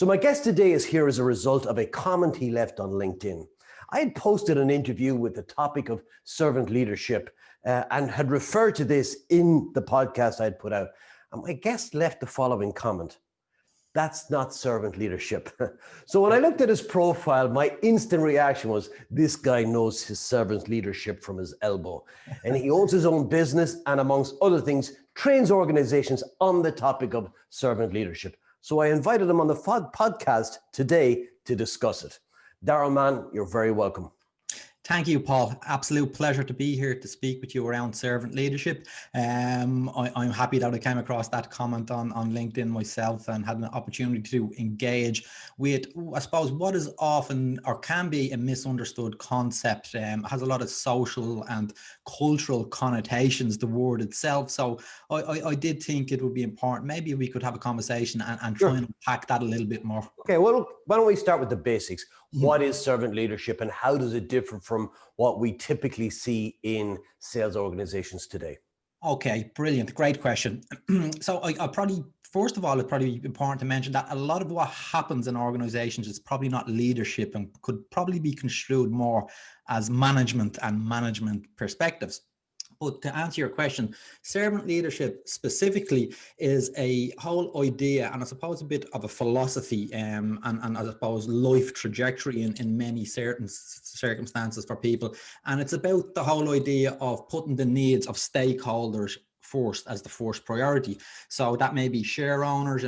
So my guest today is here as a result of a comment he left on LinkedIn. I had posted an interview with the topic of servant leadership and had referred to this in the podcast I had put out. And my guest left the following comment: "That's not servant leadership." So when I looked at his profile, my instant reaction was, this guy knows his servant leadership from his elbow. And he owns his own business and, amongst other things, trains organizations on the topic of servant leadership. So I invited him on the podcast today to discuss it. Daryl Mahon, you're very welcome. Thank you, Paul. Absolute pleasure to be here to speak with you around servant leadership. I'm happy that I came across that comment on LinkedIn myself and had an opportunity to engage with, I suppose, what is often or can be a misunderstood concept. Has a lot of social and cultural connotations, the word itself. So I did think it would be important. Maybe we could have a conversation and try and unpack that a little bit more. Okay, well, why don't we start with the basics? What is servant leadership and how does it differ from what we typically see in sales organizations today? Okay, brilliant. Great question. So I probably, first of all, it's probably important to mention that a lot of what happens in organizations is probably not leadership and could probably be construed more as management and management perspectives. But to answer your question, servant leadership specifically is a whole idea, and I suppose a bit of a philosophy and I suppose life trajectory in many certain circumstances for people. And it's about the whole idea of putting the needs of stakeholders first as the first priority. So that may be share owners,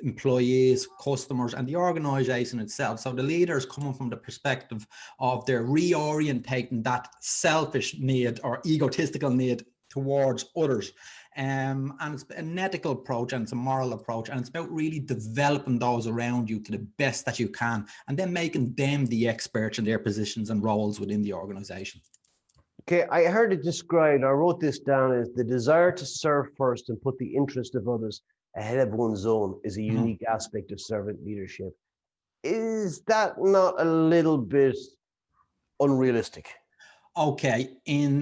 employees, customers, and the organization itself. So the leader is coming from the perspective of they're reorientating that selfish need or egotistical need towards others. And it's an ethical approach and it's a moral approach, and it's about really developing those around you to the best that you can, and then making them the experts in their positions and roles within the organization. Okay, I heard it described, I wrote this down, as the desire to serve first and put the interest of others ahead of one's own is a unique aspect of servant leadership. Is that not a little bit unrealistic? Okay,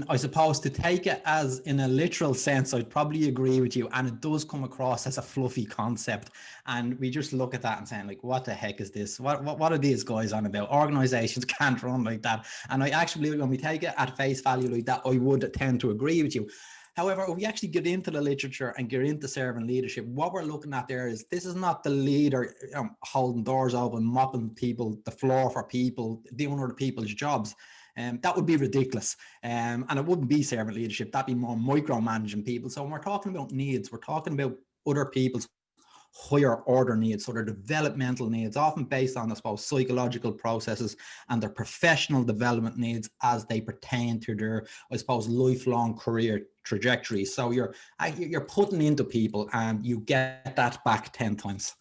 I suppose to take it as in a literal sense, I'd probably agree with you. And it does come across as a fluffy concept. And we just look at that and saying, like, what the heck is this? What are these guys on about? Organizations can't run like that. And I actually, when we take it at face value like that, I would tend to agree with you. However, if we actually get into the literature and get into servant leadership, what we're looking at there is this is not the leader holding doors open, mopping people, the floor for people, doing other people's jobs. That would be ridiculous. And it wouldn't be servant leadership. That'd be more micromanaging people. So when we're talking about needs, we're talking about other people's higher order needs, so their developmental needs, often based on, I suppose, psychological processes and their professional development needs as they pertain to their, I suppose, lifelong career trajectory. So you're putting into people and you get that back 10 times.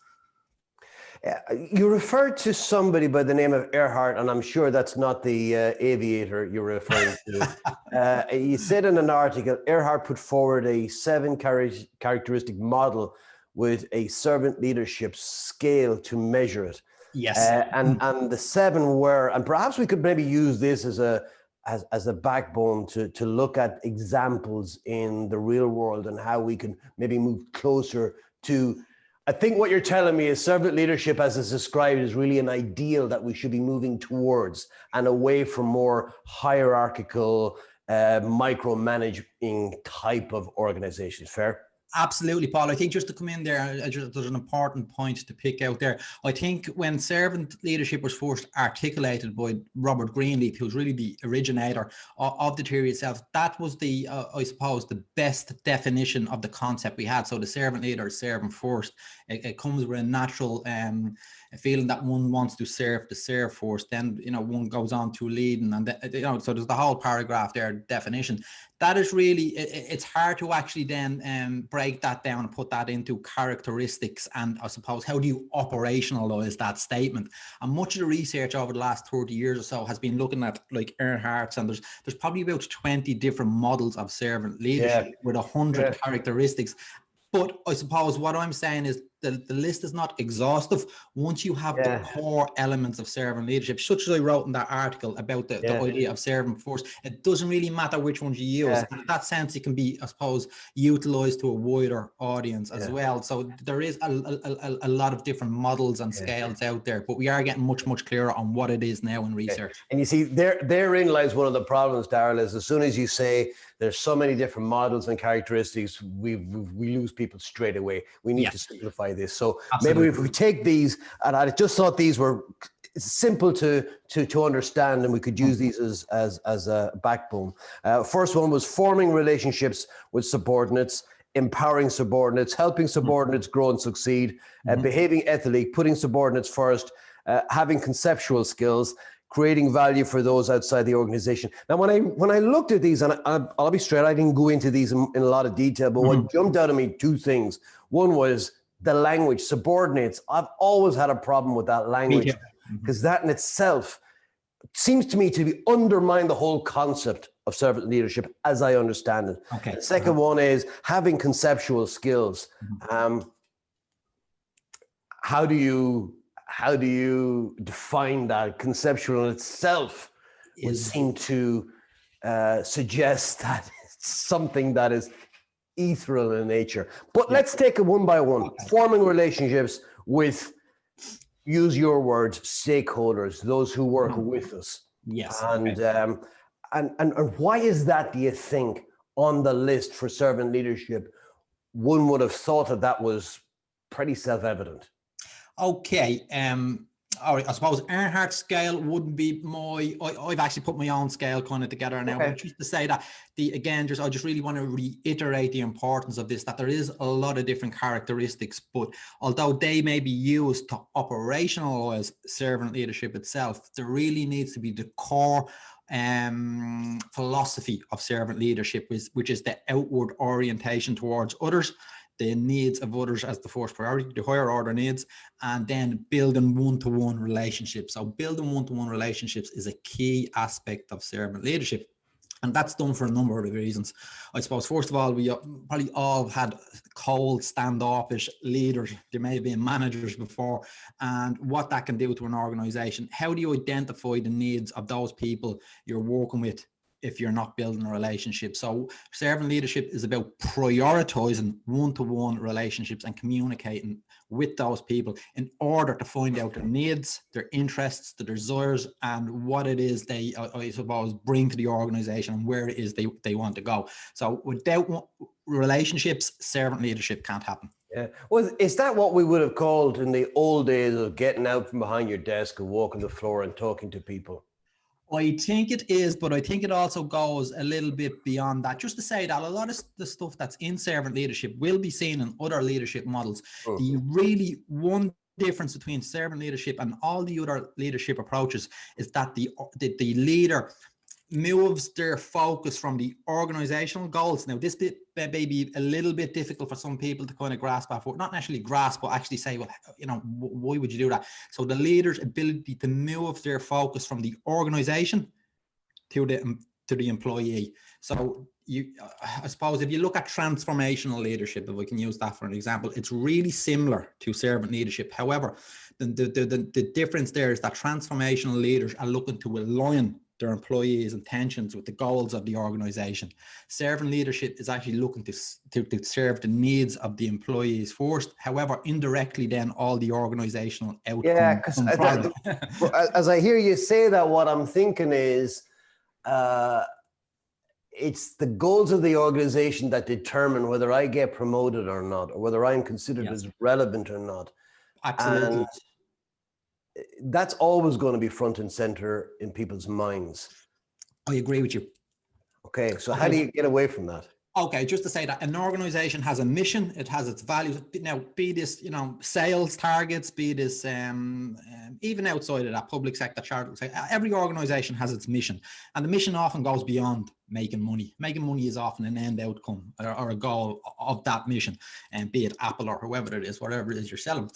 You referred to somebody by the name of Earhart, and I'm sure that's not the aviator you're referring to. You said in an article, Earhart put forward a 7 characteristic model with a servant leadership scale to measure it. Yes. And the 7 were, and perhaps we could maybe use this as a backbone to look at examples in the real world and how we can maybe move closer to. I think what you're telling me is servant leadership, as it's described, is really an ideal that we should be moving towards and away from more hierarchical, micromanaging type of organizations. Fair? Absolutely, Paul. I think just to come in there, there's an important point to pick out there. I think when servant leadership was first articulated by Robert Greenleaf, who's really the originator of the theory itself, that was the, I suppose, the best definition of the concept we had. So the servant leader is servant first. It comes with a natural feeling that one wants to serve first. Then, one goes on to leading, and so there's the whole paragraph there, definition. That is really, it's hard to actually then break that down and put that into characteristics. And I suppose, how do you operationalize that statement? And much of the research over the last 30 years or so has been looking at like Earhart's, and there's probably about 20 different models of servant leadership with 100 characteristics. But I suppose what I'm saying is the list is not exhaustive. Once you have the core elements of servant leadership, such as I wrote in that article about the idea of servant first, it doesn't really matter which ones you use. And in that sense, it can be, I suppose, utilized to a wider audience as well. So there is a lot of different models and scales out there, but we are getting much clearer on what it is now in research. And you see, therein lies one of the problems, Daryl, is as soon as you say there's so many different models and characteristics, we lose people straight away. We need to simplify this. So maybe if we take these, and I just thought these were simple to understand, and we could use these as a backbone. First one was forming relationships with subordinates, empowering subordinates, helping subordinates grow and succeed, behaving ethically, putting subordinates first, having conceptual skills, creating value for those outside the organization. Now, when I looked at these, and I'll be straight, I didn't go into these in a lot of detail, but what jumped out at me, two things. One was the language, subordinates. I've always had a problem with that language, because that in itself seems to me to be undermine the whole concept of servant leadership as I understand it. Okay. The second one is having conceptual skills. How do you define that? Conceptual in itself would seem to suggest that it's something that is ethereal in nature. But let's take it one by one. Forming relationships with, use your words, stakeholders, those who work with us. Yes. And why is that, do you think, on the list for servant leadership? One would have thought that was pretty self-evident. Okay. All right, I suppose Earhart's scale wouldn't be I've actually put my own scale kind of together now. But just to say that I just really want to reiterate the importance of this, that there is a lot of different characteristics, but although they may be used to operationalize servant leadership itself, there really needs to be the core philosophy of servant leadership, which is the outward orientation towards others, the needs of others as the first priority, the higher order needs, and then building one-to-one relationships. So building one-to-one relationships is a key aspect of servant leadership. And that's done for a number of reasons. I suppose, first of all, we probably all had cold, standoffish leaders. There may have been managers before, and what that can do to an organization. How do you identify the needs of those people you're working with if you're not building a relationship? So servant leadership is about prioritizing one-to-one relationships and communicating with those people in order to find out their needs, their interests, their desires, and what it is they, I suppose, bring to the organization and where it is they want to go. So without relationships, servant leadership can't happen. Yeah. Well, is that what we would have called in the old days of getting out from behind your desk and walking the floor and talking to people? I think it is, but I think it also goes a little bit beyond that. Just to say that a lot of the stuff that's in servant leadership will be seen in other leadership models. The really one difference between servant leadership and all the other leadership approaches is that the leader moves their focus from the organizational goals. Now, this bit may be a little bit difficult for some people to kind of grasp after, not necessarily grasp, but actually say, well, why would you do that? So the leader's ability to move their focus from the organization to the employee. So I suppose if you look at transformational leadership, if we can use that for an example, it's really similar to servant leadership. However, the difference there is that transformational leaders are looking to align their employees' intentions with the goals of the organization. Servant leadership is actually looking to serve the needs of the employees first. However, indirectly, then all the organizational outcomes. Yeah, because as I hear you say that, what I'm thinking is it's the goals of the organization that determine whether I get promoted or not, or whether I'm considered as relevant or not. Absolutely. And that's always going to be front and center in people's minds. I agree with you. Okay, so how do you get away from that? Okay, just to say that an organization has a mission, it has its values. Now, be this, sales targets, be this even outside of that, public sector, charity, every organization has its mission, and the mission often goes beyond making money. Making money is often an end outcome or a goal of that mission, and be it Apple or whoever it is, whatever it is you're selling.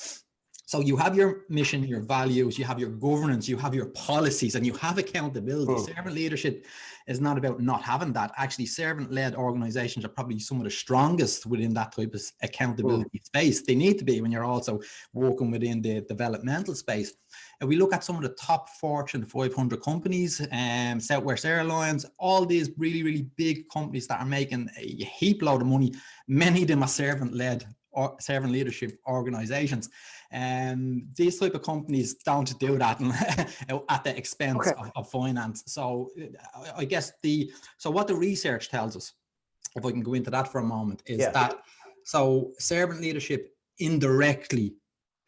So you have your mission, your values, you have your governance, you have your policies, and you have accountability. Servant leadership is not about not having that. Actually, servant-led organizations are probably some of the strongest within that type of accountability space. They need to be when you're also working within the developmental space. And we look at some of the top Fortune 500 companies, Southwest Airlines, all these really, really big companies that are making a heap load of money. Many of them are servant-led or servant leadership organizations. These type of companies don't do that at the expense of finance. So I guess so what the research tells us, if I can go into that for a moment, is that so servant leadership indirectly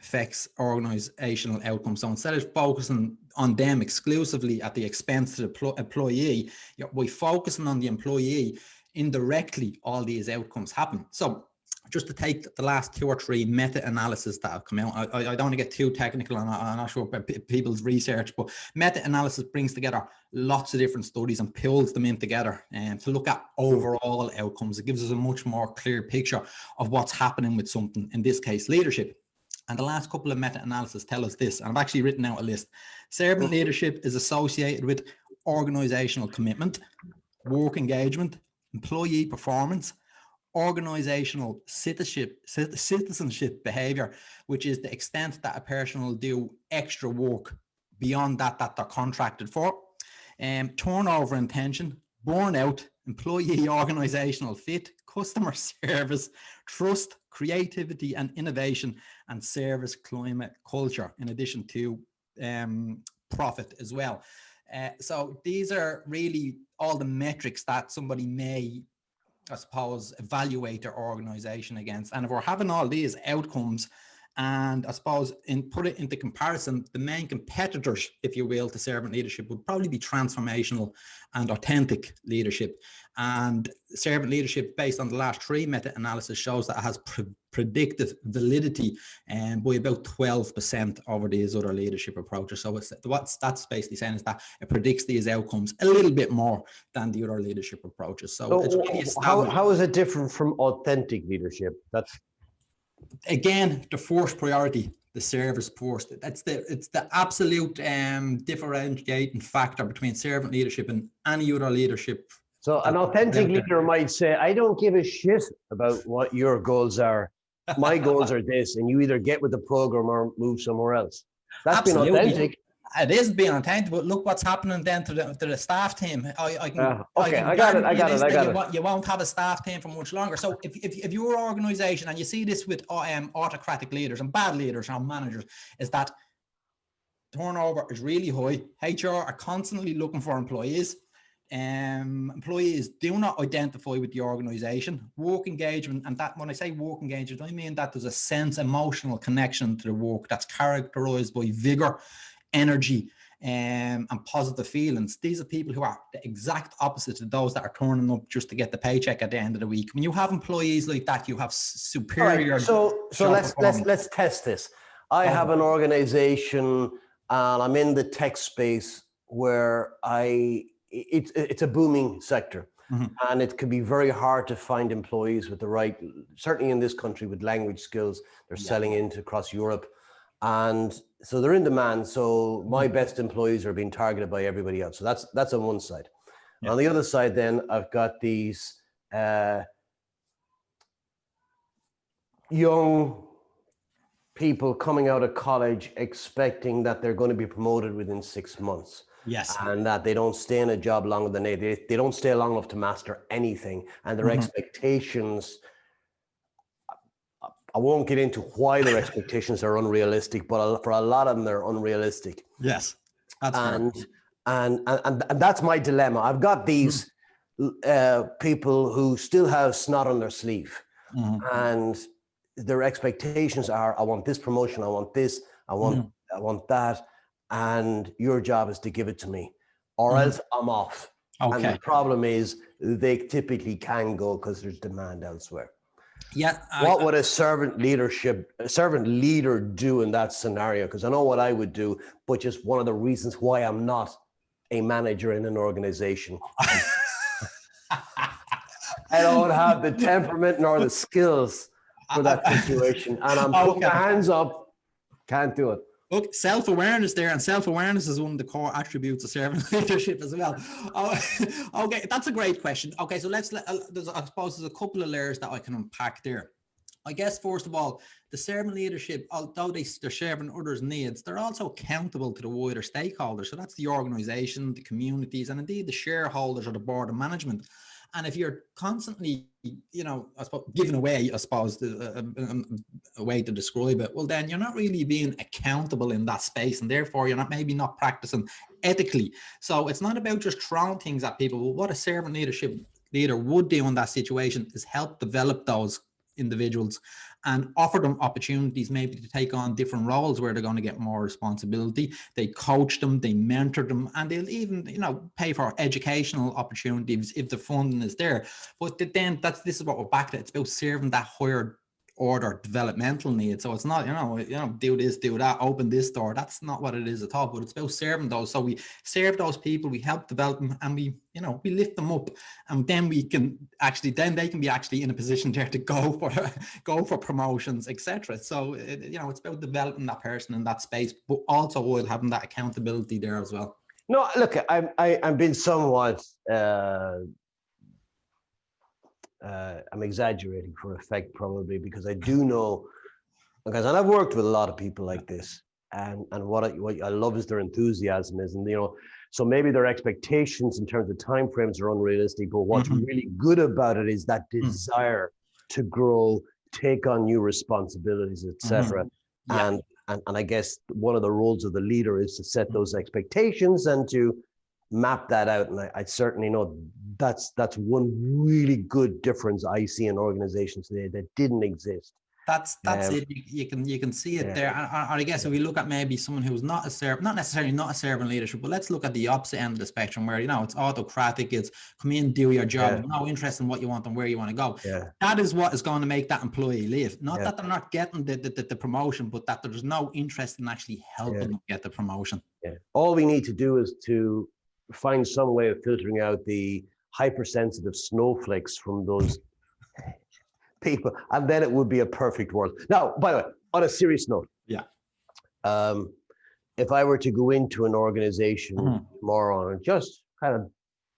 affects organizational outcomes. So instead of focusing on them exclusively at the expense of the employee, by focusing on the employee, indirectly all these outcomes happen. So just to take the last 2 or 3 meta-analysis that have come out, I don't want to get too technical, and I'm not sure about people's research, but meta-analysis brings together lots of different studies and pulls them in together to look at overall outcomes. It gives us a much more clear picture of what's happening with something, in this case, leadership. And the last couple of meta-analysis tell us this, and I've actually written out a list. Servant leadership is associated with organizational commitment, work engagement, employee performance, organizational citizenship behavior, which is the extent that a person will do extra work beyond that they're contracted for, turnover intention, burnout, employee organizational fit, customer service, trust, creativity and innovation, and service climate culture, in addition to profit as well. So these are really all the metrics that somebody may, I suppose, evaluate their organization against. And if we're having all these outcomes, and I suppose put it into comparison, the main competitors, if you will, to servant leadership would probably be transformational and authentic leadership. And servant leadership, based on the last 3 meta-analysis, shows that it has predictive validity by about 12% over these other leadership approaches. So what that's basically saying is that it predicts these outcomes a little bit more than the other leadership approaches. So it's really how is it different from authentic leadership? That's again the first priority, the service first. It's the absolute differentiating factor between servant leadership and any other leadership. So an authentic leader might say, I don't give a shit about what your goals are. My goals are this, and you either get with the program or move somewhere else. That's Absolutely. been authentic. It is being authentic, but look what's happening then to the staff team. I got it. You won't have a staff team for much longer. So if your organization, and you see this with autocratic leaders and bad leaders and managers, is that turnover is really high. HR are constantly looking for employees. Employees do not identify with the organization. Work engagement, and that when I say work engagement, I mean that there's a sense, emotional connection to the work that's characterized by vigor, energy, and positive feelings. These are people who are the exact opposite of those that are turning up just to get the paycheck at the end of the week. When you have employees like that, you have superior. Right, so let's test this. I have an organization, and I'm in the tech space where it's a booming sector, and it can be very hard to find employees with the right, certainly in this country, with language skills. They're selling into across Europe, and so they're in demand. So my best employees are being targeted by everybody else. So that's on one side. On the other side, then I've got these young people coming out of college expecting that they're going to be promoted within 6 months. Yes. And that they don't stay in a job longer than they don't stay long enough to master anything. And their expectations, I won't get into why their expectations are unrealistic, but for a lot of them, they're unrealistic. Yes. That's and that's my dilemma. I've got these people who still have snot on their sleeve, and their expectations are, I want this promotion, I want this, I want that. And your job is to give it to me, or else I'm off. Okay. And the problem is they typically can go because there's demand elsewhere. Yeah. What would a servant leader do in that scenario? Because I know what I would do, but just one of the reasons why I'm not a manager in an organization. I don't have the temperament nor the skills for that situation. And I'm putting my hands up. Can't do it. Look, self-awareness there, and self-awareness is one of the core attributes of servant leadership as well. Oh, okay, that's a great question. Okay, so I suppose there's a couple of layers that I can unpack there. I guess, first of all, the servant leadership, although they're serving others' needs, they're also accountable to the wider stakeholders. So that's the organization, the communities, and indeed the shareholders or the board of management. And if you're constantly, I suppose, giving away, a way to describe it, well, then you're not really being accountable in that space. And therefore, you're maybe not practicing ethically. So it's not about just throwing things at people. But what a servant leader would do in that situation is help develop those individuals and offer them opportunities maybe to take on different roles where they're going to get more responsibility. They coach them, they mentor them, and they'll even, pay for educational opportunities if the funding is there. But then this is what we're back to. It's about serving that higher order developmental needs. So it's not, do this, do that, open this door. That's not what it is at all, but it's about serving those. So we serve those people, we help develop them, and we lift them up, and then they can be actually in a position there to go for promotions, etc. So it's about developing that person in that space, but also while having that accountability there as well. No, look, I'm being somewhat I'm exaggerating for effect, probably, because I do know, and I've worked with a lot of people like this, and what I love is their enthusiasm and so maybe their expectations in terms of timeframes are unrealistic, but what's really good about it is that desire to grow, take on new responsibilities, etc. And I guess one of the roles of the leader is to set those expectations and to map that out. And I certainly know that's one really good difference I see in organizations today that didn't exist. That's it. You can see it there. And I guess if we look at maybe someone who's not necessarily not a servant leadership, but let's look at the opposite end of the spectrum where, it's autocratic. It's come in, do your job, no interest in what you want and where you want to go. That is what is going to make that employee leave. Not that they're not getting the promotion, but that there's no interest in actually helping them get the promotion. All we need to do is to find some way of filtering out the hypersensitive snowflakes from those people, and then it would be a perfect world. Now, by the way, on a serious note, if I were to go into an organization tomorrow and just kind of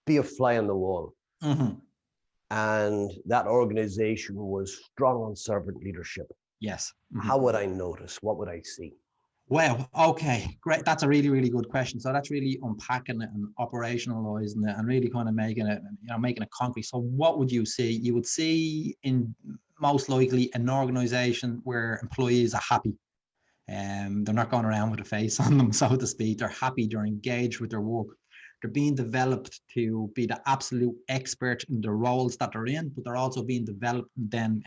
be a fly on the wall, and that organization was strong on servant leadership, how would I notice? What would I see? Well, okay, great. That's a really, really good question. So that's really unpacking it and operationalizing it and really kind of making it concrete. So what would you see? You would see in most likely an organization where employees are happy. They're not going around with a face on them, so to speak. They're happy, they're engaged with their work. They're being developed to be the absolute expert in the roles that they're in, but they're also being developed then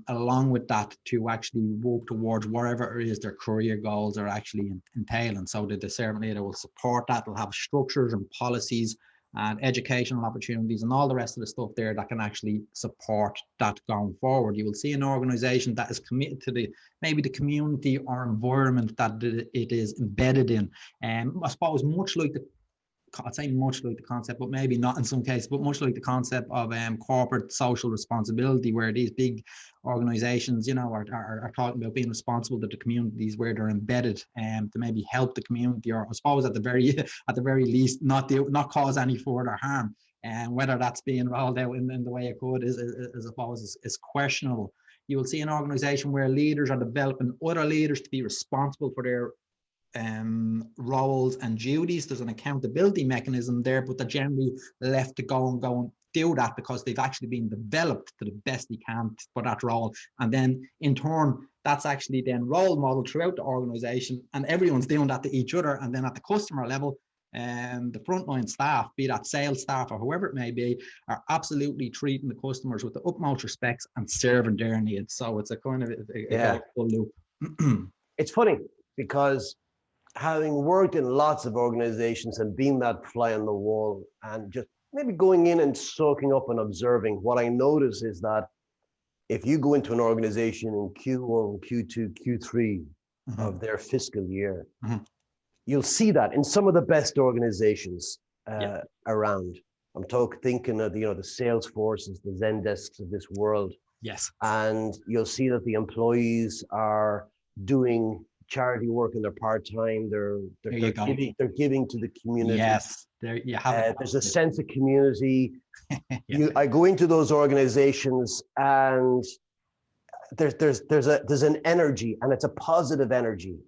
along with that to actually work towards whatever it is their career goals are actually entailing. So that the servant leader will support that. They'll have structures and policies and educational opportunities and all the rest of the stuff there that can actually support that going forward. You will see an organization that is committed to maybe the community or environment that it is embedded in. I suppose I'd say much like the concept, but maybe not in some cases, but much like the concept of corporate social responsibility, where these big organizations, are talking about being responsible to the communities where they're embedded, to maybe help the community, or I suppose at the very least, not cause any further harm. And whether that's being rolled out in the way it could is I suppose is questionable. You will see an organization where leaders are developing other leaders to be responsible for their roles and duties. There's an accountability mechanism there, but they're generally left to go and do that because they've actually been developed to the best they can for that role. And then in turn, that's actually then role model throughout the organization, and everyone's doing that to each other. And then at the customer level, the frontline staff, be that sales staff or whoever it may be, are absolutely treating the customers with the utmost respect and serving their needs. So it's a kind of a full loop. It's funny because having worked in lots of organizations and being that fly on the wall and just maybe going in and soaking up and observing, what I notice is that if you go into an organization in Q1, Q2, Q3 of their fiscal year, you'll see that in some of the best organizations around. I'm thinking of the Salesforces, the Zendesks of this world. Yes. And you'll see that the employees are doing charity work in their part-time. They're giving to the community. Yes, there you have it. There's a sense of community. Yeah. I go into those organizations, and there's an energy, and it's a positive energy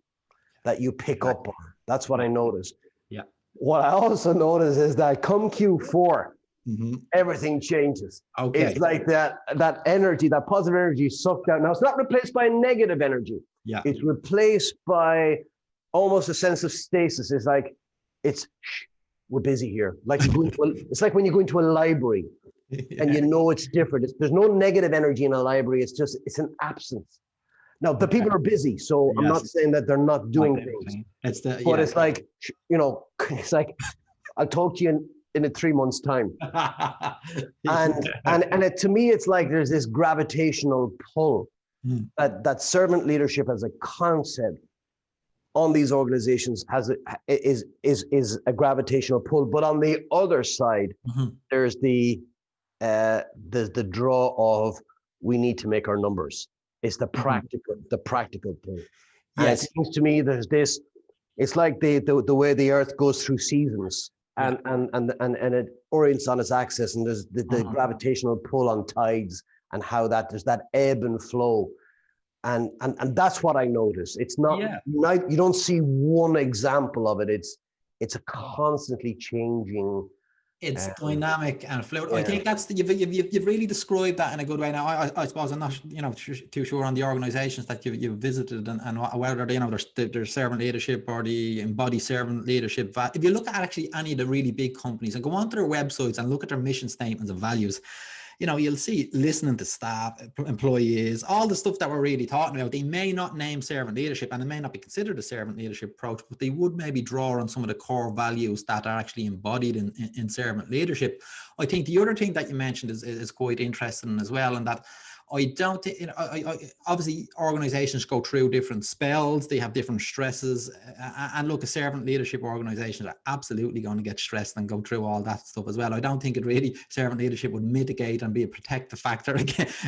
that you pick up on. That's what I noticed. Yeah. What I also notice is that come Q4, everything changes. Okay. It's like that energy, that positive energy is sucked out. Now, it's not replaced by negative energy. Yeah. It's replaced by almost a sense of stasis. It's like, we're busy here. Like it's like when you go into a library and you know it's different. There's no negative energy in a library. It's an absence. Now, the people are busy, so I'm not saying that they're not doing things. It's like, it's like, I'll talk to you in 3 months' time. and to me, it's like there's this gravitational pull that servant leadership as a concept on these organizations is a gravitational pull. But on the other side, there's the draw of, we need to make our numbers. It's the practical pull. And it seems to me there's this, it's like the way the earth goes through seasons and it orients on its axis, and there's the gravitational pull on tides, and how there's that ebb and flow. And that's what I notice. It's not, you don't see one example of it. It's a constantly changing. It's dynamic and fluid. I think that's you've really described that in a good way. Now, I suppose I'm not too sure on the organisations that you've visited and whether there's servant leadership or the embodied servant leadership. If you look at actually any of the really big companies and go onto their websites and look at their mission statements and values, you'll see listening to staff, employees, all the stuff that we're really talking about. They may not name servant leadership, and it may not be considered a servant leadership approach, but they would maybe draw on some of the core values that are actually embodied in servant leadership. I think the other thing that you mentioned is quite interesting as well, and that I don't think, obviously organizations go through different spells, they have different stresses, and look, a servant leadership organization are absolutely going to get stressed and go through all that stuff as well. I don't think servant leadership would mitigate and be a protective factor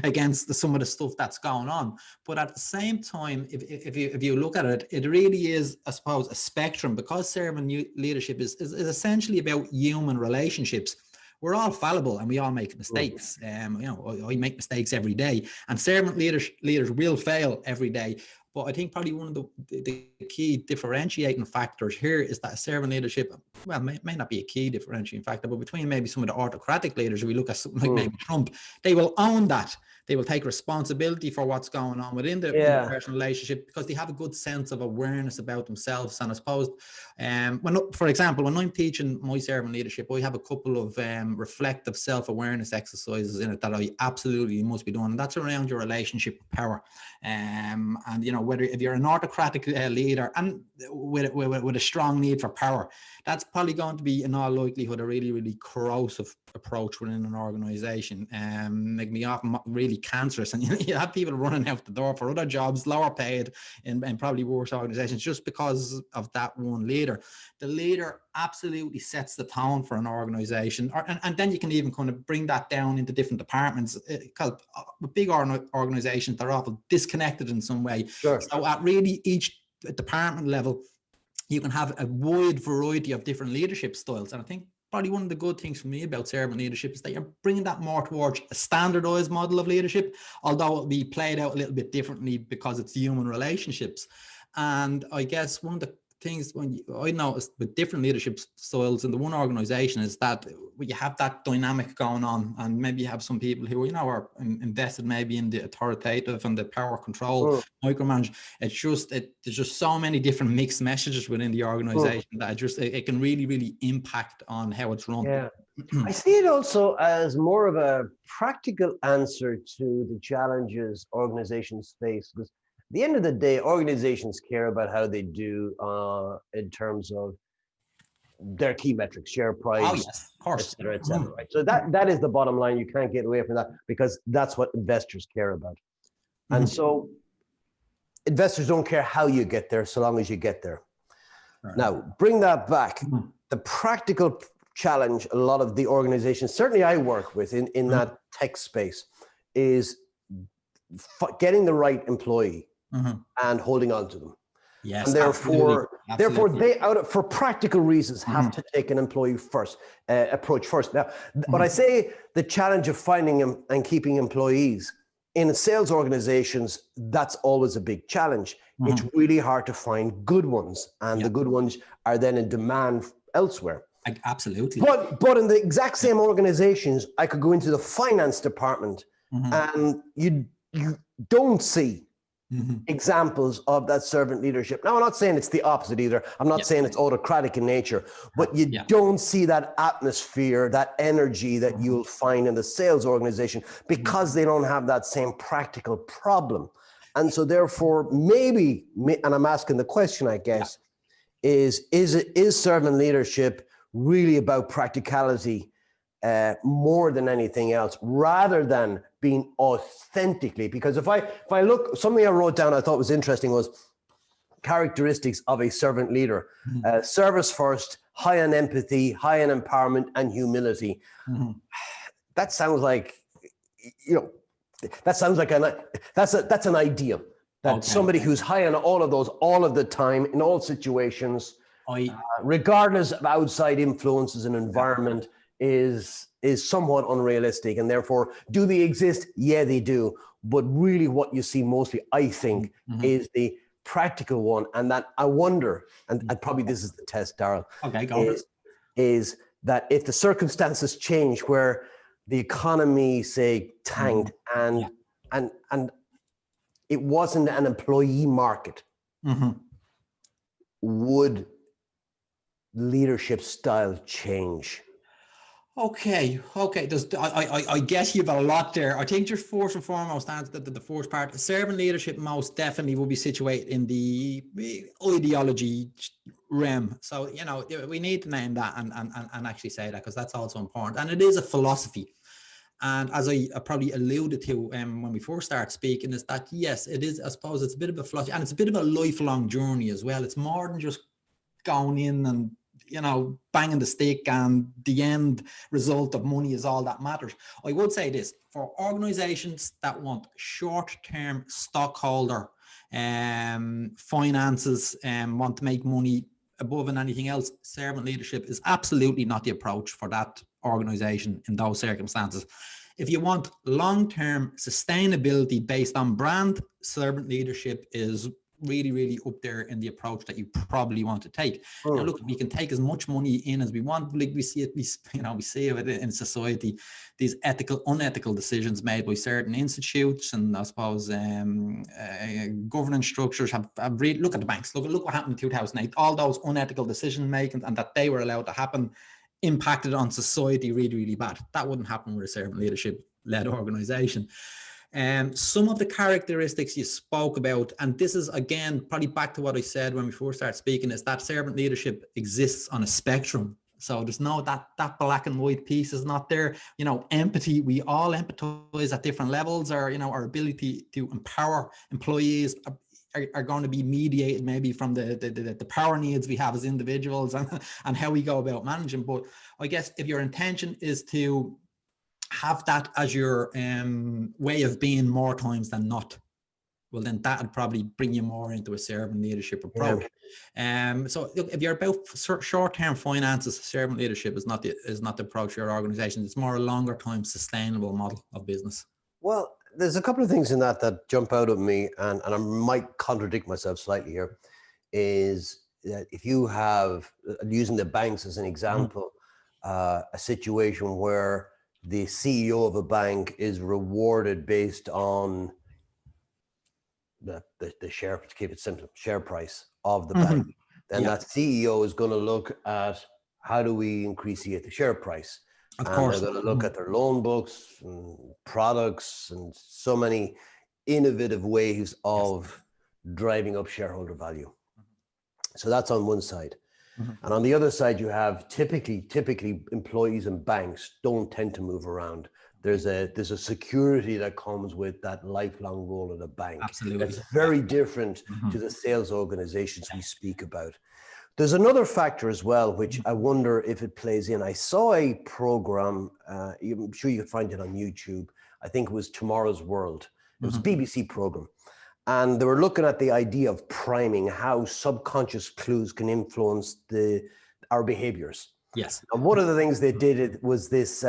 against some of the stuff that's going on. But at the same time, if you look at it, it really is, I suppose, a spectrum, because servant leadership is essentially about human relationships. We're all fallible and we all make mistakes. I make mistakes every day, and servant leaders will fail every day. But I think probably one of the key differentiating factors here is that servant leadership, well, may not be a key differentiating factor, but between maybe some of the autocratic leaders, if we look at something like maybe Trump, they will own that. They will take responsibility for what's going on within the personal relationship, because they have a good sense of awareness about themselves. And I suppose, for example, when I'm teaching my servant leadership, I have a couple of reflective self-awareness exercises in it that I absolutely must be doing. And that's around your relationship with power. And whether if you're an autocratic leader and with a strong need for power, that's probably going to be in all likelihood a really, really corrosive approach within an organization, make me often really cancerous. And you have people running out the door for other jobs, lower paid, and probably worse organizations, just because of that one leader. The leader absolutely sets the tone for an organization, and then you can even kind of bring that down into different departments, because with big organizations, they're often disconnected in some way. Sure. So at really each department level, you can have a wide variety of different leadership styles. And I think probably one of the good things for me about servant leadership is that you're bringing that more towards a standardized model of leadership, although it'll be played out a little bit differently because it's human relationships. And I guess one of the things I noticed with different leadership styles in the one organization is that you have that dynamic going on, and maybe you have some people who are invested maybe in the authoritative and the power control, micromanage. There's just so many different mixed messages within the organization that it can really, really impact on how it's run. Yeah. I see it also as more of a practical answer to the challenges organizations face, because at the end of the day, organizations care about how they do in terms of their key metrics, share price, of course, et cetera, right? So that is the bottom line. You can't get away from that, because that's what investors care about. And so investors don't care how you get there, so long as you get there. Right. Now, bring that back. The practical challenge a lot of the organizations, certainly I work with in that tech space, is getting the right employee. and holding on to them. Yes, And therefore, absolutely. they for practical reasons have to take an employee first approach first. Now, when I say the challenge of finding and keeping employees in sales organizations, that's always a big challenge. It's really hard to find good ones, and the good ones are then in demand elsewhere. Absolutely. But in the exact same organizations, I could go into the finance department, and you don't see examples of that servant leadership. Now, I'm not saying it's the opposite either. I'm not saying it's autocratic in nature, but you don't see that atmosphere, that energy that you'll find in the sales organization, because they don't have that same practical problem. And so therefore, maybe, and I'm asking the question, I guess, is servant leadership really about practicality more than anything else, rather than being authentically? Because if I look, something I wrote down I thought was interesting was characteristics of a servant leader: service first, high on empathy, high on empowerment, and humility. That sounds like, that's an idea that somebody who's high on all of those all of the time in all situations, regardless of outside influences and environment, is somewhat unrealistic. And therefore, do they exist? Yeah, they do. But really what you see mostly, I think, is the practical one. And that I wonder, and probably this is the test, Daryl, is that if the circumstances change where the economy, say, tanked and it wasn't an employee market, would leadership style change? Okay. I guess you have a lot there. I think your first and foremost answer, the first part, servant leadership most definitely will be situated in the ideology realm. So, we need to name that and actually say that, because that's also important. And it is a philosophy. And as I probably alluded to when we first started speaking, is that, yes, it is, I suppose it's a bit of a philosophy, and it's a bit of a lifelong journey as well. It's more than just going in and, banging the stick and the end result of money is all that matters. I would say this: for organizations that want short-term stockholder finances and want to make money above and anything else, servant leadership is absolutely not the approach for that organization in those circumstances. If you want long-term sustainability based on brand, servant leadership is really, really up there in the approach that you probably want to take. Now, look, we can take as much money in as we want. Like we see it, we see it in society, these ethical, unethical decisions made by certain institutes, and I suppose governance structures have really, look at the banks. Look what happened in 2008. All those unethical decision making and that they were allowed to happen impacted on society really, really bad. That wouldn't happen with a servant leadership led organization. Some of the characteristics you spoke about, and this is again probably back to what I said when we first started speaking, is that servant leadership exists on a spectrum. So there's no that black and white piece is not there. Empathy, we all empathize at different levels. Our our ability to empower employees are going to be mediated maybe from the power needs we have as individuals and how we go about managing. But I guess if your intention is to have that as your way of being more times than not, well, then that would probably bring you more into a servant leadership approach. So look, if you're about short-term finances, servant leadership is not the approach for your organization. It's more a longer time sustainable model of business. Well, there's a couple of things in that jump out at me, and I might contradict myself slightly here, is that if you have, using the banks as an example, a situation where the CEO of a bank is rewarded based on the share, to keep it simple, share price of the bank, then that CEO is going to look at how do we increase the share price. Of course. They're going to look at their loan books and products and so many innovative ways of driving up shareholder value. So that's on one side. And on the other side, you have typically employees in banks don't tend to move around. There's a security that comes with that lifelong role at a bank. Absolutely. That's very different to the sales organizations we speak about. There's another factor as well, which I wonder if it plays in. I saw a program, I'm sure you can find it on YouTube. I think it was Tomorrow's World. It was a BBC program. And they were looking at the idea of priming, how subconscious clues can influence our behaviors. Yes. And one of the things they did was this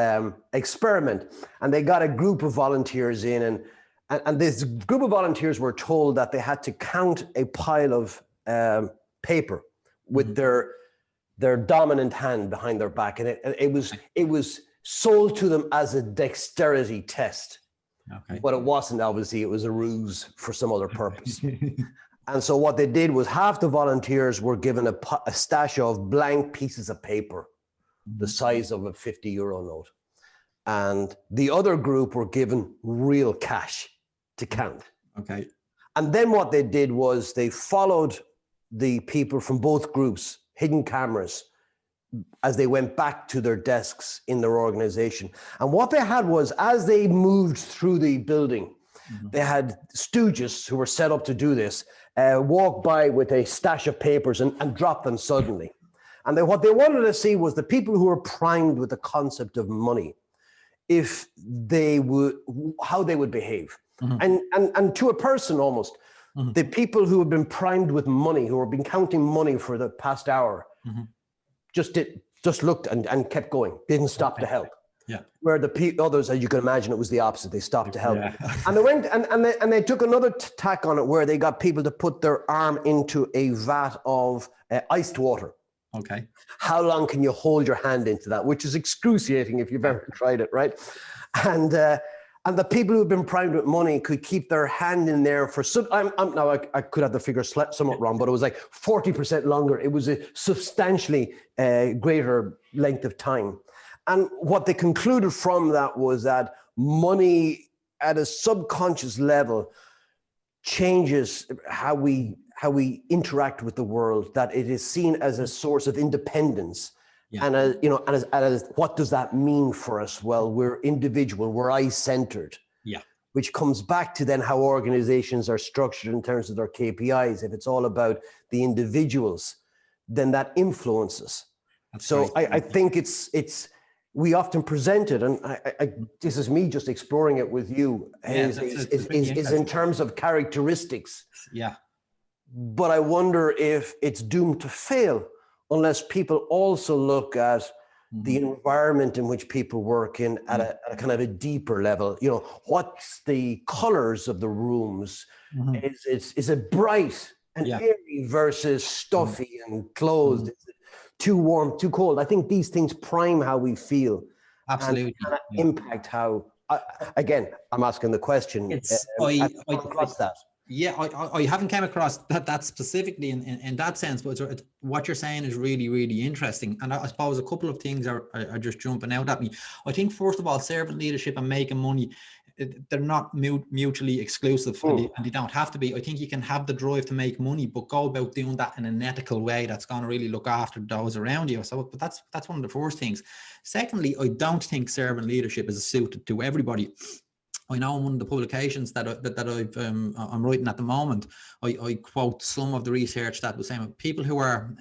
experiment, and they got a group of volunteers in, and this group of volunteers were told that they had to count a pile of paper with their dominant hand behind their back, and it was sold to them as a dexterity test. Okay. But it wasn't, obviously. It was a ruse for some other purpose. And so what they did was half the volunteers were given a stash of blank pieces of paper, the size of a 50-euro note. And the other group were given real cash to count. Okay. And then what they did was they followed the people from both groups, hidden cameras, as they went back to their desks in their organization. And what they had was, as they moved through the building, they had stooges who were set up to do this, walk by with a stash of papers and drop them suddenly. And what they wanted to see was the people who were primed with the concept of money, how they would behave. And to a person almost, the people who have been primed with money, who have been counting money for the past hour, just looked and kept going, didn't stop to help. Yeah. Where the others, as you can imagine, it was the opposite. They stopped to help. Yeah. And they went and they took another tack on it, where they got people to put their arm into a vat of iced water. Okay. How long can you hold your hand into that? Which is excruciating if you've ever tried it, right? And the people who've been primed with money could keep their hand in there for some. Now I could have the figure somewhat wrong, but it was like 40% longer. It was a substantially greater length of time. And what they concluded from that was that money at a subconscious level changes how we interact with the world, that it is seen as a source of independence. Yeah. And as what does that mean for us? Well, we're individual, we're I-centered. Yeah. Which comes back to then how organizations are structured in terms of their KPIs. If it's all about the individuals, then that influences. That's so I think it's we often present it, and this is me just exploring it with you, is in terms of characteristics. Yeah. But I wonder if it's doomed to fail unless people also look at the environment in which people work in at a kind of a deeper level. You know, what's the colors of the rooms? Is it bright and airy versus stuffy and closed? Is it too warm, too cold? I think these things prime how we feel. Absolutely. And impact how, again, I'm asking the question. I haven't come across that specifically in that sense, but what you're saying is really, really interesting. And I suppose a couple of things are just jumping out at me. I think, first of all, servant leadership and making money, they're not mutually exclusive, and they don't have to be. I think you can have the drive to make money, but go about doing that in an ethical way that's going to really look after those around you. So, but that's one of the first things. Secondly, I don't think servant leadership is suited to everybody. I know in one of the publications that I'm writing at the moment, I quote some of the research that was saying people who are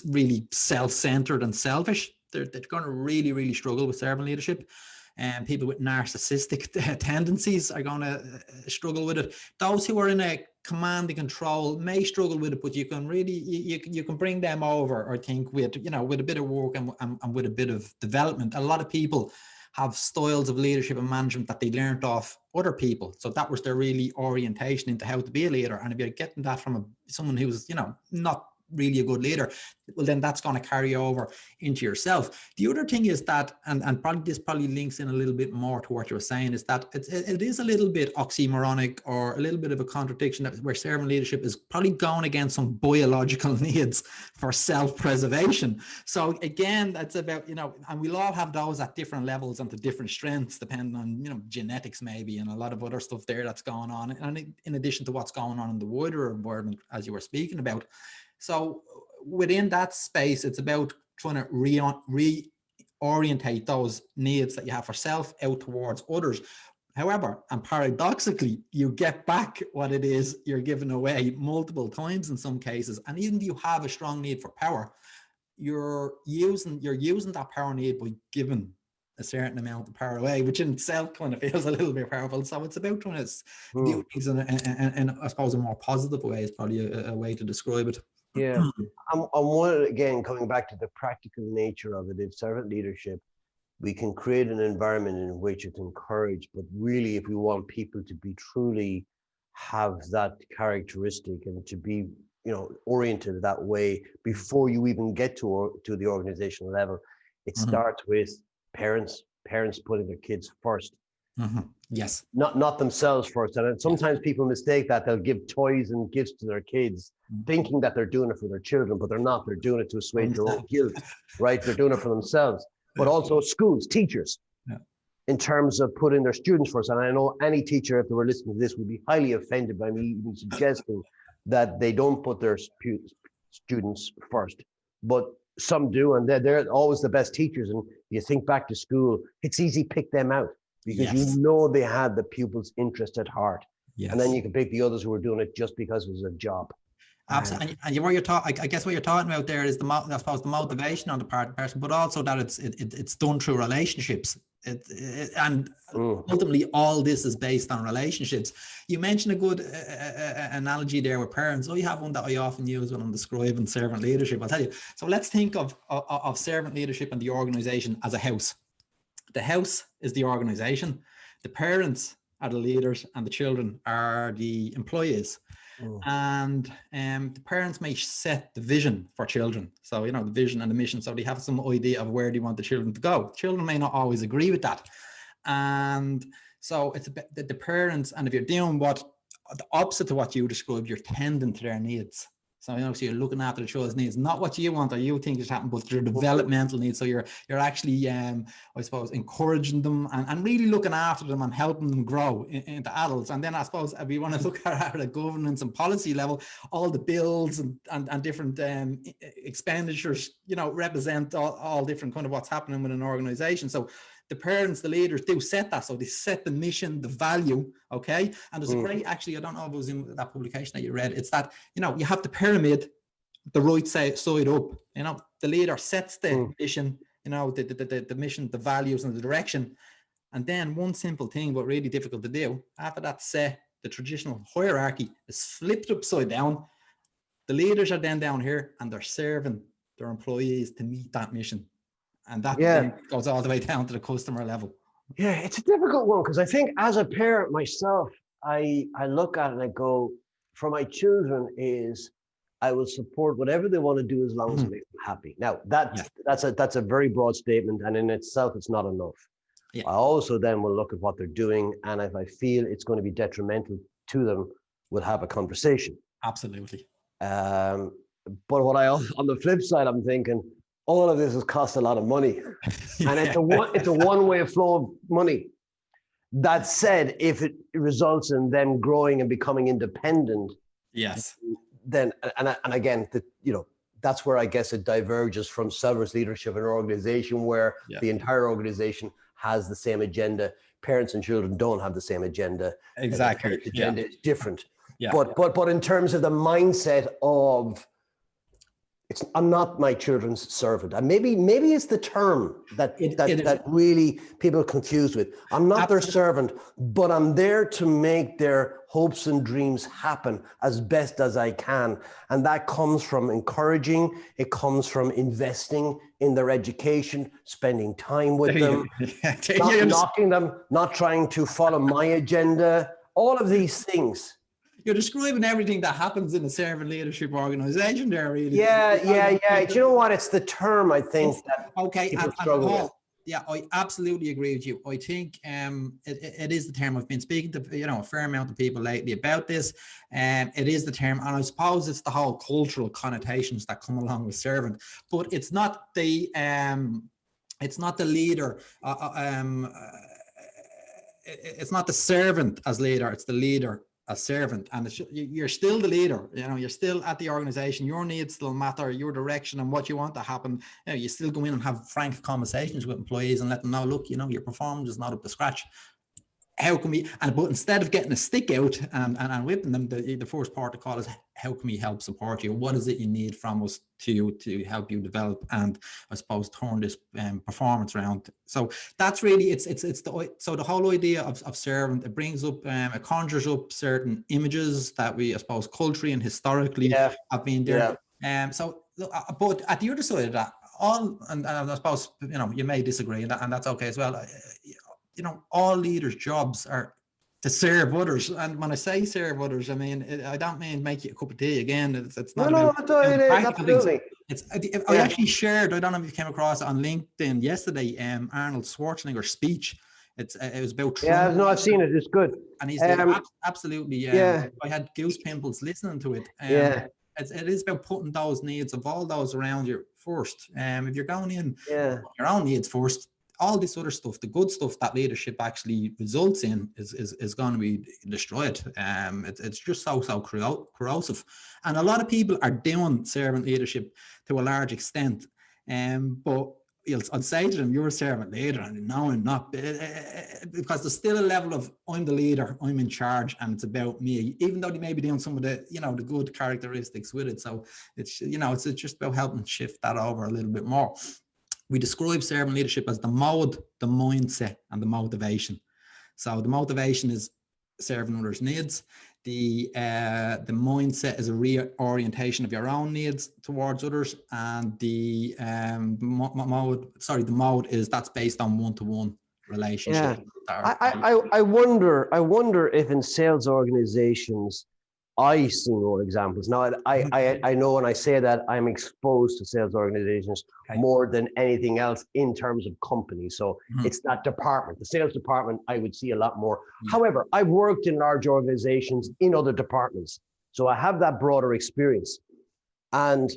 really self-centered and selfish, they're going to really, really struggle with servant leadership. And people with narcissistic tendencies are going to struggle with it. Those who are in a command and control may struggle with it, but you can really you can bring them over, I think, with a bit of work and with a bit of development. A lot of people have styles of leadership and management that they learned off other people. So that was their really orientation into how to be a leader. And if you're getting that from someone who's, not really a good leader, well, then that's going to carry over into yourself. The other thing is that, and probably this links in a little bit more to what you were saying, is that it is a little bit oxymoronic or a little bit of a contradiction where servant leadership is probably going against some biological needs for self-preservation. So again, that's about, and we'll all have those at different levels and to different strengths, depending on, genetics maybe, and a lot of other stuff there that's going on. And in addition to what's going on in the wider environment, as you were speaking about. So within that space, it's about trying to reorientate those needs that you have for self out towards others. However, and paradoxically, you get back what it is you're giving away multiple times in some cases. And even if you have a strong need for power, you're using that power need by giving a certain amount of power away, which in itself kind of feels a little bit powerful. So it's about trying to view things in I suppose a more positive way is probably a way to describe it. Yeah. And one, again, coming back to the practical nature of it, if servant leadership, we can create an environment in which it's encouraged, but really if we want people to be truly have that characteristic and to be, oriented that way before you even get to the organizational level, it starts with parents putting their kids first. Yes. Not themselves first. And sometimes people mistake that. They'll give toys and gifts to their kids thinking that they're doing it for their children, but they're not. They're doing it to assuage their own guilt, right? They're doing it for themselves. But also schools, teachers, in terms of putting their students first. And I know any teacher, if they were listening to this, would be highly offended by me even suggesting that they don't put their students first. But some do, and they're always the best teachers. And you think back to school, it's easy to pick them out because you know they had the pupil's interest at heart. And then you can pick the others who were doing it just because it was a job. Absolutely, and what you're talking, I guess what you're talking about there is I suppose the motivation on the part of the person, but also that it's done through relationships. And ultimately, all this is based on relationships. You mentioned a good analogy there with parents. I have one that I often use when I'm describing servant leadership. I'll tell you. So let's think of servant leadership and the organization as a house. The house is the organization. The parents are the leaders, and the children are the employees. And the parents may set the vision for children. So, the vision and the mission. So they have some idea of where they want the children to go. Children may not always agree with that. And so it's the parents, and if you're doing the opposite to what you described, you're tending to their needs. So, so you're looking after the child's needs, not what you want or you think is happening, but their developmental needs. So you're actually, I suppose, encouraging them and really looking after them and helping them grow into adults. And then I suppose if we want to look at the governance and policy level, all the bills and different expenditures, represent all different kind of what's happening with an organization. So the parents, the leaders do set that. So they set the mission, the value, okay? And there's a great, actually, I don't know if it was in that publication that you read, it's that, you have the pyramid, the right side up, the leader sets the mission, the mission, the values and the direction. And then one simple thing, but really difficult to do, after that's set, the traditional hierarchy is flipped upside down. The leaders are then down here and they're serving their employees to meet that mission. And that then goes all the way down to the customer level. Yeah, it's a difficult one because I think as a parent myself, I look at it and I go, for my children is I will support whatever they want to do as long as it makes them happy. Now that's a very broad statement, and in itself it's not enough. I also then will look at what they're doing, and if I feel it's going to be detrimental to them, we'll have a conversation. Absolutely. But what on the flip side, I'm thinking, all of this has cost a lot of money, and it's a one-way flow of money. That said, if it results in them growing and becoming independent, then and again, that's where I guess it diverges from servant leadership in an organization where the entire organization has the same agenda. Parents and children don't have the same agenda. Exactly, the agenda is different. But in terms of the mindset of I'm not my children's servant. And maybe it's the term that really people are confused with. I'm not their servant, but I'm there to make their hopes and dreams happen as best as I can. And that comes from encouraging. It comes from investing in their education, spending time with them, not knocking them, not trying to follow my agenda, all of these things. You're describing everything that happens in a servant leadership organization there, really. Yeah. Do you know what? It's the term, I think, people struggle with. Yeah, I absolutely agree with you. I think it is the term. I've been speaking to a fair amount of people lately about this. It is the term, and I suppose it's the whole cultural connotations that come along with servant. But it's not the leader. It's not the servant as leader. It's the leader a servant, and you're still the leader. You're still at the organization. Your needs still matter, your direction and what you want to happen. You still go in and have frank conversations with employees and let them know, look, your performance is not up to scratch. how can we, but instead of getting a stick out and whipping them, the first part of the call is, how can we help support you? What is it you need from us to help you develop and, I suppose, turn this performance around? So that's really, so the whole idea of servant, it brings up, it conjures up certain images that we, I suppose, culturally and historically have been there. So, but at the other side of that, and I suppose, you may disagree, and that's okay as well. All leaders' jobs are to serve others. And when I say serve others, I mean, I don't mean make you a cup of tea. Again, it's not absolutely. I actually shared, I don't know if you came across it on LinkedIn yesterday, Arnold Schwarzenegger's speech. It was about Trump. I've seen it. It's good. And he's absolutely, I had goose pimples listening to it. It is about putting those needs of all those around you first. If you're going in your own needs first, all this other stuff, the good stuff that leadership actually results in is going to be destroyed. It's just so corrosive. And a lot of people are doing servant leadership to a large extent. But I'd say to them, you're a servant leader, and no, I'm not, because there's still a level of, I'm the leader, I'm in charge, and it's about me, even though they may be doing some of the, the good characteristics with it. So it's just about helping shift that over a little bit more. We describe servant leadership as the mode, the mindset, and the motivation. So the motivation is serving others' needs. The mindset is a reorientation of your own needs towards others, and the mode is that's based on one-to-one relationship. I wonder if in sales organizations, I see more examples. Now, I know when I say that, I'm exposed to sales organizations more than anything else in terms of companies. So it's that department, the sales department, I would see a lot more. However, I've worked in large organizations in other departments. So I have that broader experience. And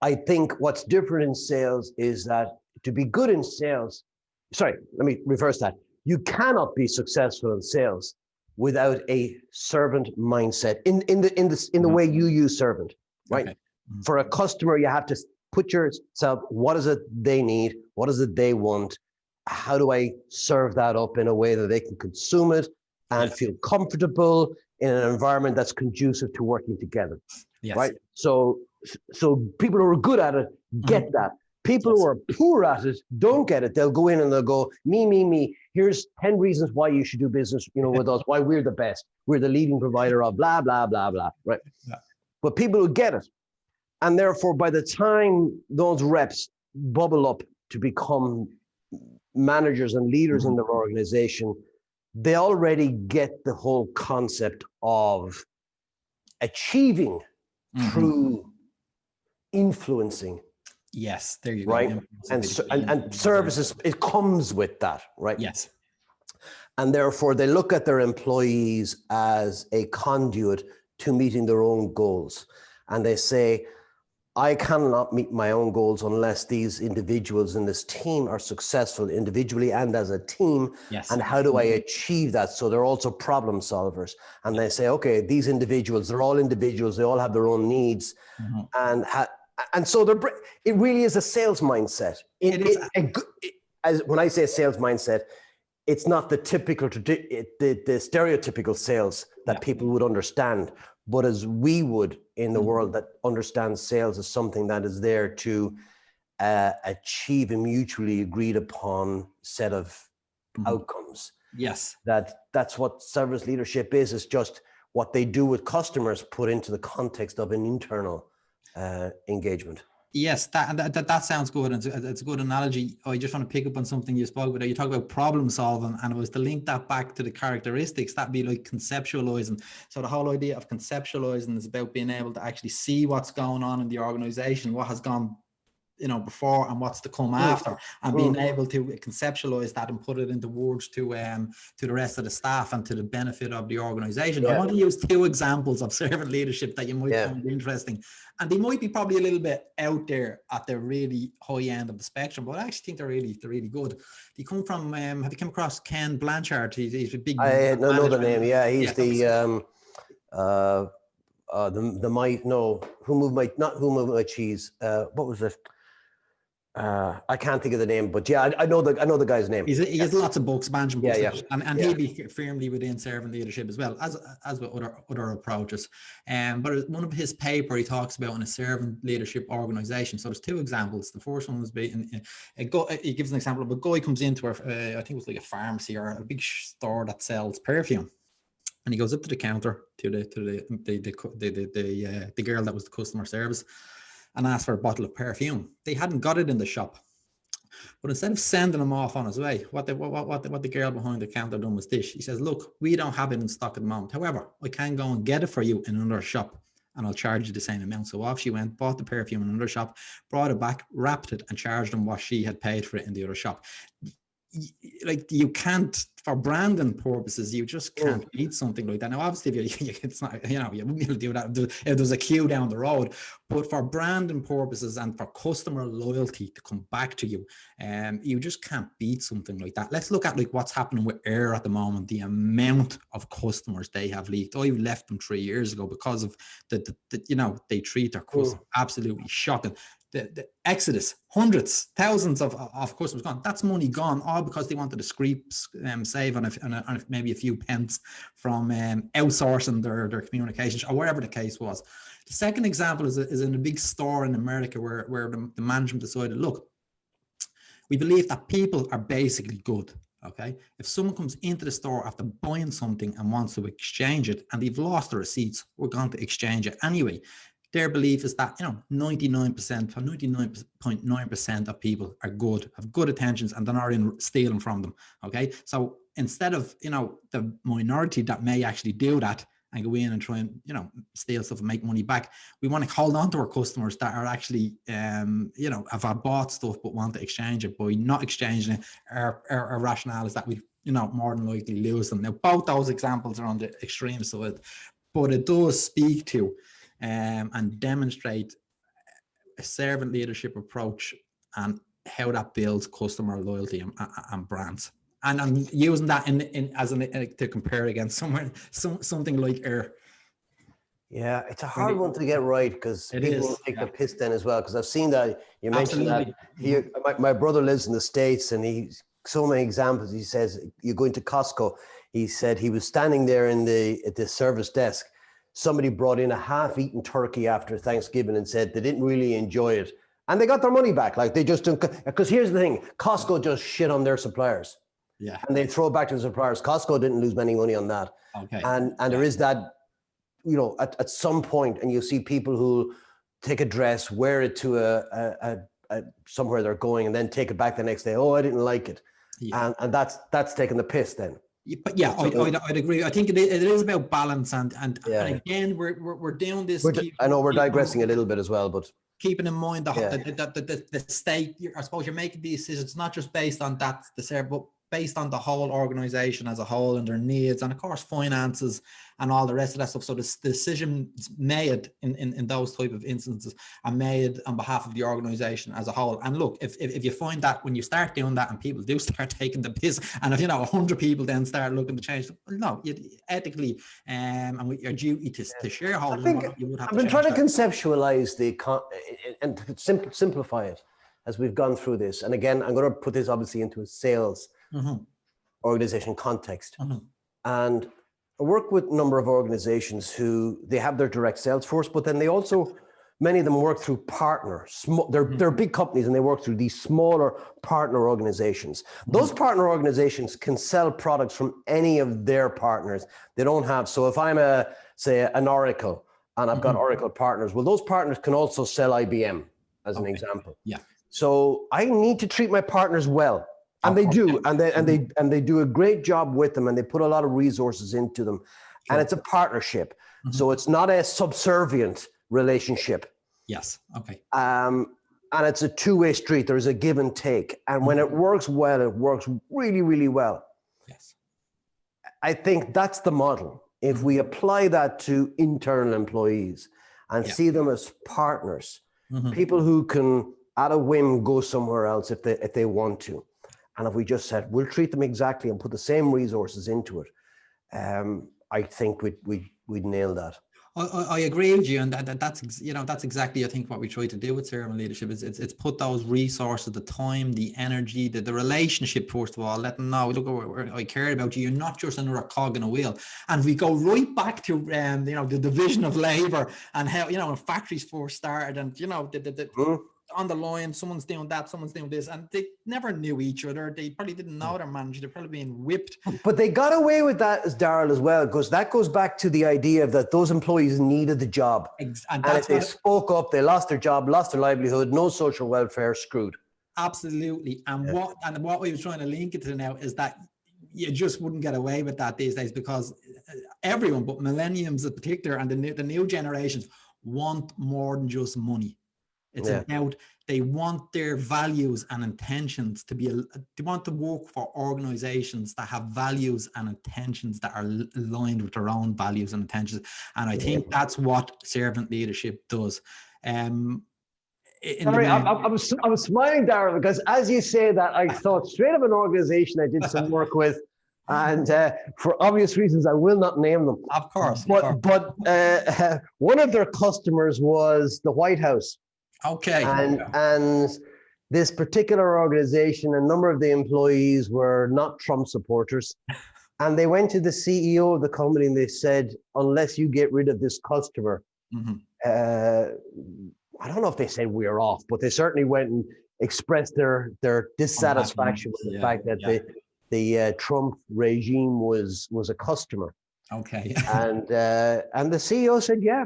I think what's different in sales is that to be good in sales, let me reverse that. You cannot be successful in sales without a servant mindset in the way you use servant, right? Okay. For a customer, you have to put yourself, what is it they need? What is it they want? How do I serve that up in a way that they can consume it and feel comfortable in an environment that's conducive to working together, right? So people who are good at it get that. People who are poor at it don't get it. They'll go in and they'll go, me. Here's 10 reasons why you should do business, with us, why we're the best. We're the leading provider of blah, blah, blah, blah, right? Yeah. But people who get it, and therefore by the time those reps bubble up to become managers and leaders in their organization, they already get the whole concept of achieving through influencing. Yes, there you go. Right, and services, it comes with that, right? Yes. And therefore, they look at their employees as a conduit to meeting their own goals. And they say, I cannot meet my own goals unless these individuals in this team are successful individually and as a team. Yes. And how do I achieve that? So they're also problem solvers. And they say, okay, these individuals, they're all individuals. They all have their own needs. And so it really is a sales mindset. When I say sales mindset, it's not the typical, the stereotypical sales that people would understand, but as we would in the world that understands sales as something that is there to achieve a mutually agreed upon set of outcomes. Yes. That's what service leadership is. It's just what they do with customers put into the context of an internal engagement. Yes, that sounds good. It's a good analogy. I just want to pick up on something you spoke about. You talk about problem solving, and it was to link that back to the characteristics. That'd be like conceptualizing. So the whole idea of conceptualizing is about being able to actually see what's going on in the organization, what has gone before and what's to come after, and being able to conceptualize that and put it into words to the rest of the staff and to the benefit of the organization. I want to use two examples of servant leadership that you might find interesting, and they might be probably a little bit out there at the really high end of the spectrum, but I actually think they're really good. They come from have you come across Ken Blanchard? He's a big, I know the name. He's the who moved my cheese, what was it? I can't think of the name, but yeah, I know the guy's name. He has lots of books, management books, and Yeah. he'll be firmly within servant leadership as well as with other approaches. But one of his paper he talks about in a servant leadership organization. So there's two examples. The first one was he gives an example of a guy comes into I think it was like a pharmacy or a big store that sells perfume. And he goes up to the counter to the girl that was the customer service and asked for a bottle of perfume. They hadn't got it in the shop, but instead of sending him off on his way, what the girl behind the counter done was this. He says, "Look, we don't have it in stock at the moment. However, I can go and get it for you in another shop, and I'll charge you the same amount." So off she went, bought the perfume in another shop, brought it back, wrapped it, and charged them what she had paid for it in the other shop. Like, you can't, for branding purposes, you just can't beat something like that. Now, obviously, it's not, you wouldn't be able to do that if there's a queue down the road. But for branding purposes and for customer loyalty to come back to you, you just can't beat something like that. Let's look at like what's happening with Air at the moment. The amount of customers they have leaked. I left them 3 years ago because of they treat their customers absolutely shocking. The exodus, hundreds, thousands of customers gone. That's money gone, all because they wanted to save on maybe a few pence from outsourcing their communications or whatever the case was. The second example is in a big store in America where the management decided, look, we believe that people are basically good. Okay, if someone comes into the store after buying something and wants to exchange it and they've lost the receipts, we're going to exchange it anyway. Their belief is that 99.9% of people are good, have good intentions, and they're not in stealing from them. Okay, so instead of the minority that may actually do that and go in and try and steal stuff and make money back, we want to hold on to our customers that are actually have bought stuff but want to exchange it. By not exchanging it, our rationale is that we more than likely lose them. Now, both those examples are on the extreme side, but it does speak to and demonstrate a servant leadership approach and how that builds customer loyalty and brands. And I'm using that to compare against something like Air. Yeah, it's a hard one to get right because people will take the piss then as well. Because I've seen that you mentioned that here. My brother lives in the States, and he's so many examples. He says you go into Costco. He said he was standing there at the service desk. Somebody brought in a half-eaten turkey after Thanksgiving and said they didn't really enjoy it, and they got their money back. Like, they just don't. Because here's the thing: Costco just shit on their suppliers. Yeah, and they throw it back to the suppliers. Costco didn't lose any money on that. Okay, and there is that. At some point, and you'll see people who take a dress, wear it to a somewhere they're going, and then take it back the next day. Oh, I didn't like it, and that's taking the piss then. But yeah, I'd agree. I think it is about balance, and again, we're doing this. I know we're digressing a little bit as well, but keeping in mind the state. I suppose you're making these decisions not just based on that but based on the whole organization as a whole and their needs, and of course finances and all the rest of that stuff. So the decisions made in those type of instances are made on behalf of the organization as a whole. And look, if you find that when you start doing that and people do start taking the piss, and if 100 people then start looking to change, no, ethically and with your duty to shareholders, you would have. I've been trying to conceptualize and simplify it as we've gone through this. And again, I'm going to put this obviously into a sales organization context. And I work with a number of organizations who they have their direct sales force, but then they also, many of them work through partners. They're big companies and they work through these smaller partner organizations. Those partner organizations can sell products from any of their partners. They don't have, so if I'm say an Oracle and I've got Oracle partners, well, those partners can also sell IBM as an example. Yeah. So I need to treat my partners well. And they do, and they do a great job with them, and they put a lot of resources into them, and it's a partnership. So it's not a subservient relationship. Yes. Okay. And it's a two-way street. There's a give and take, and when it works well, it works really, really well. Yes. I think that's the model. If we apply that to internal employees and see them as partners, people who can, at a whim, go somewhere else if they want to. And if we just said, we'll treat them exactly and put the same resources into it, I think we'd nail that. I agree with you, and that's exactly, I think, what we try to do with servant leadership is it's put those resources, the time, the energy, the relationship, first of all, let them know, look, I care about you. You're not just another cog in a wheel. And we go right back to the division of labor and how when factories first started, and on the line, someone's doing that, someone's doing this, and they never knew each other. They probably didn't know their manager. They're probably being whipped. But they got away with that, as Daryl, as well, because that goes back to the idea of that those employees needed the job. And if they spoke up, they lost their job, lost their livelihood, no social welfare, screwed. Absolutely. And what we were trying to link it to now is that you just wouldn't get away with that these days, because everyone, but millennials in particular, and the new generations want more than just money. It's about, they want their values and intentions to be, they want to work for organizations that have values and intentions that are aligned with their own values and intentions. And I think that's what servant leadership does. Sorry, I was smiling, Daryl, because as you say that, I thought straight of an organization I did some work with, and for obvious reasons, I will not name them. Of course. But one of their customers was the White House. Okay. And this particular organization, a number of the employees were not Trump supporters. And they went to the CEO of the company and they said, unless you get rid of this customer, I don't know if they said we're off, but they certainly went and expressed their dissatisfaction with the fact that the Trump regime was a customer. Okay. And the CEO said, yeah.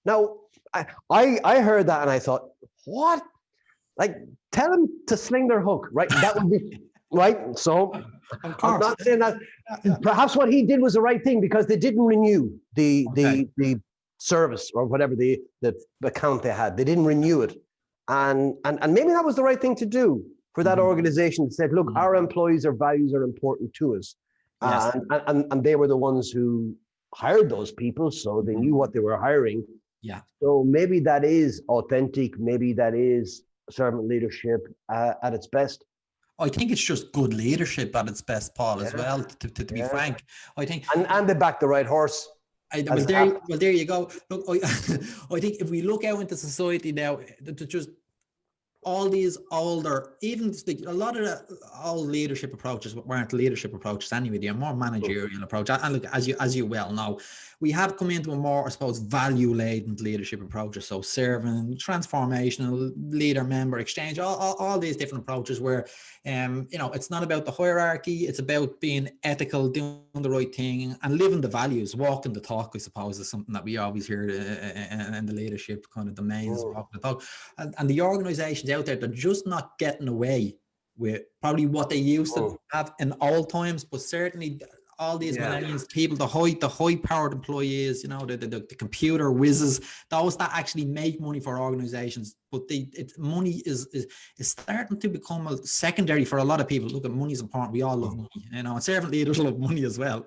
Now, I heard that and I thought, what? Like, tell them to sling their hook, right? That would be right. So I'm not saying that. Perhaps what he did was the right thing, because they didn't renew the service or whatever the account they had. They didn't renew it, and maybe that was the right thing to do for that organization. That said, look, our employees, our values are important to us, and they were the ones who hired those people, so they knew what they were hiring. Yeah. So maybe that is authentic. Maybe that is servant leadership at its best. I think it's just good leadership at its best, Paul, as well, to be frank. I think. And they back the right horse. Well, there you go. Look, I think if we look out into society now, just all these older, even a lot of the old leadership approaches weren't leadership approaches anyway. They're more managerial approach. And look, as you well know, we have come into a more, I suppose, value-laden leadership approaches. So servant, transformational, leader, member, exchange, all these different approaches where, it's not about the hierarchy. It's about being ethical, doing the right thing, and living the values, walking the talk, I suppose, is something that we always hear in the leadership kind of domains, walking the talk. And the organizations out there, they're just not getting away with probably what they used to have in old times, but certainly all these millennials, people, the high-powered employees, the computer whizzes, those that actually make money for organizations, but money is starting to become a secondary for a lot of people. Look, money is important. We all love money, and servant leaders love money as well.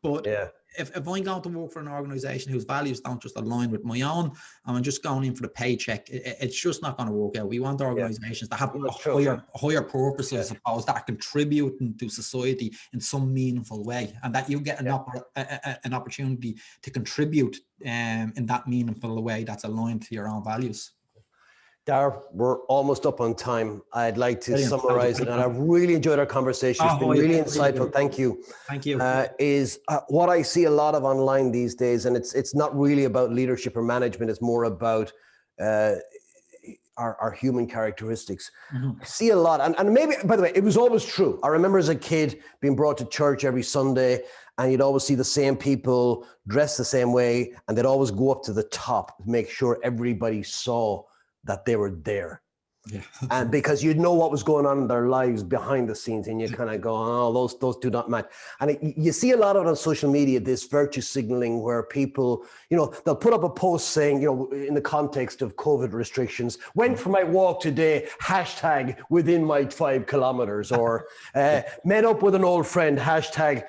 But if I'm going to work for an organization whose values don't just align with my own, and I'm just going in for the paycheck, it's just not going to work out. We want organizations that have a higher purpose, I suppose, that are contributing to society in some meaningful way, and that you get an opportunity to contribute in that meaningful way that's aligned to your own values. Daryl, we're almost up on time. I'd like to summarize it, and I've really enjoyed our conversation. It's been really insightful. Thank you. Thank you. Is what I see a lot of online these days, and it's not really about leadership or management. It's more about our human characteristics. I see a lot, and maybe, by the way, it was always true. I remember as a kid being brought to church every Sunday, and you'd always see the same people dressed the same way, and they'd always go up to the top to make sure everybody saw that they were there. And because you'd know what was going on in their lives behind the scenes, and you kind of go, oh, those do not match. And you see a lot of it on social media, this virtue signaling where people, they'll put up a post saying, in the context of COVID restrictions, went for my walk today, hashtag within my 5 kilometers, or met up with an old friend, hashtag,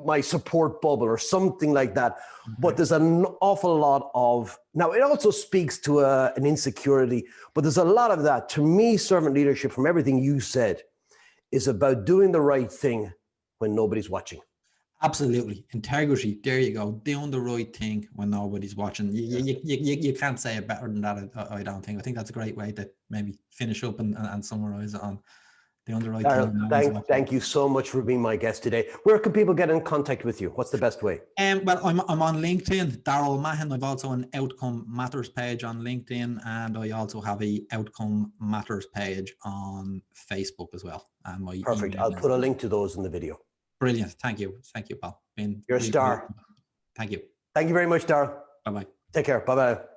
my support bubble, or something like that. But there's an awful lot of, now it also speaks to an insecurity, but there's a lot of that. To me, servant leadership, from everything you said, is about doing the right thing when nobody's watching. Absolutely. Integrity. There you go. Doing the right thing when nobody's watching. You can't say it better than that, I don't think. I think that's a great way to maybe finish up and summarize it on doing the right thing. Daryl, thank you so much for being my guest today. Where can people get in contact with you? What's the best way? Well, I'm on LinkedIn, Daryl Mahon. I've also an Outcome Matters page on LinkedIn, and I also have a Outcome Matters page on Facebook as well. And my Perfect. I'll put a link to those in the video. Brilliant. Thank you, pal. You're a star. Thank you. Thank you very much, Daryl. Bye-bye. Take care. Bye-bye.